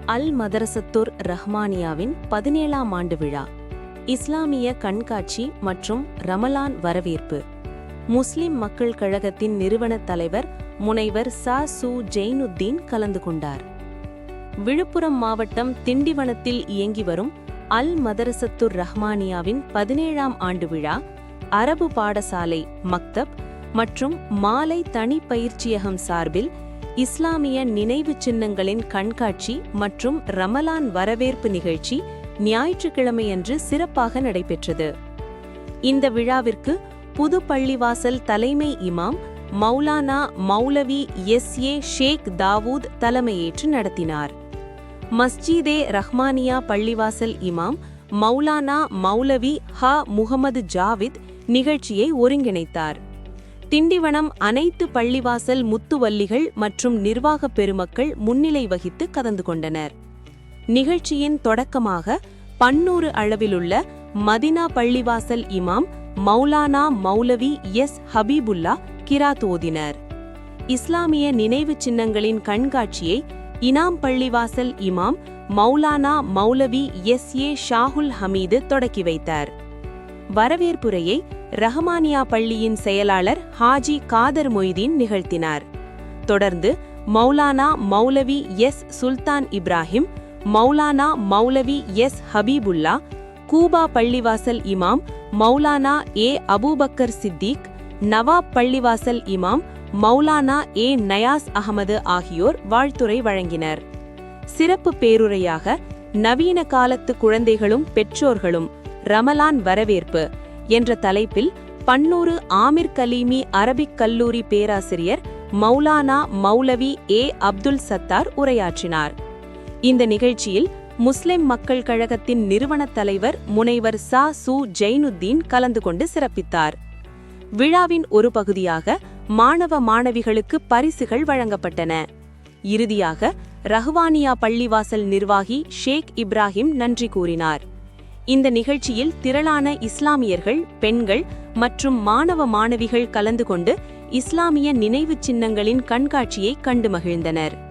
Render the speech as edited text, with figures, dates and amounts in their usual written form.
அல் மதரசத்துர் ரஹ்மானியாவின் 17ஆம் ஆண்டு விழா, இஸ்லாமிய கண்காட்சி மற்றும் ரமலான் வரவேற்பு. முஸ்லிம் மக்கள் கழகத்தின் நிறுவனத் தலைவர் முனைவர் சு ஜெயினுத்தீன் கலந்து கொண்டார். விழுப்புரம் மாவட்டம் திண்டிவனத்தில் இயங்கி வரும் அல் மதரசத்துர் ரஹ்மானியாவின் 17ஆம் ஆண்டு விழா, அரபு பாடசாலை மக்தப் மற்றும் மாலை தனி பயிற்சியகம் சார்பில் இஸ்லாமிய நினைவு சின்னங்களின் கண்காட்சி மற்றும் ரமலான் வரவேற்பு நிகழ்ச்சி ஞாயிற்றுக்கிழமையன்று சிறப்பாக நடைபெற்றது. இந்த விழாவிற்கு புது பள்ளிவாசல் தலைமை இமாம் மௌலானா மௌலவி ஷேக் தாவூத் தலைமையேற்று நடத்தினார். மஸ்ஜிதே ரஹ்மானியா பள்ளிவாசல் இமாம் மௌலானா மௌலவி முகமது ஜாவித் நிகழ்ச்சியை ஒருங்கிணைத்தார். திண்டிவனம் அனைத்து பள்ளிவாசல் முத்துவல்லிகள் மற்றும் நிர்வாகப் பெருமக்கள் முன்னிலை வகித்து கலந்து கொண்டனர். நிகழ்ச்சியின் தொடக்கமாக பன்னூறு அளவிலுள்ள மதினா பள்ளிவாசல் இமாம் மௌலானா மௌலவி ஹபீபுல்லா கிராத் ஓதினர். இஸ்லாமிய நினைவு சின்னங்களின் கண்காட்சியை இனாம் பள்ளிவாசல் இமாம் மௌலானா மௌலவி ஷாகுல் ஹமீது தொடக்கி வைத்தார். வரவேற்புரையை ரஹ்மானியா பள்ளியின் செயலாளர் ஹாஜி காதர் மொய்தீன் நிகழ்த்தினார். தொடர்ந்து மௌலானா மௌலவி சுல்தான் இப்ராஹிம், மௌலானா மௌலவி ஹபீபுல்லா, கூபா பள்ளிவாசல் இமாம் மௌலானா அபூபக்கர் சித்திக், நவாப் பள்ளிவாசல் இமாம் மௌலானா நயாஸ் அகமது ஆகியோர் வாழ்த்துரை வழங்கினர். சிறப்பு பேருரையாக நவீன காலத்து குழந்தைகளும் பெற்றோர்களும் ரமலான் வரவேற்பு என்ற தலைப்பில் பன்னூறு ஆமிர் கலீமி அரபிக் கல்லூரி பேராசிரியர் மௌலானா மௌலவி அப்துல் சத்தார் உரையாற்றினார். இந்த நிகழ்ச்சியில் முஸ்லிம் மக்கள் கழகத்தின் நிறுவனத் தலைவர் முனைவர் சு ஜெயினுத்தீன் கலந்து கொண்டு சிறப்பித்தார். விழாவின் ஒரு பகுதியாக மாணவ மாணவிகளுக்கு பரிசுகள் வழங்கப்பட்டன. இறுதியாக ரஹ்வானியா பள்ளிவாசல் நிர்வாகி ஷேக் இப்ராஹிம் நன்றி கூறினார். இந்த நிகழ்ச்சியில் திரளான இஸ்லாமியர்கள், பெண்கள் மற்றும் மாணவ மாணவிகள் கலந்து கொண்டு இஸ்லாமிய நினைவுச் சின்னங்களின் கண்காட்சியை கண்டு மகிழ்ந்தனர்.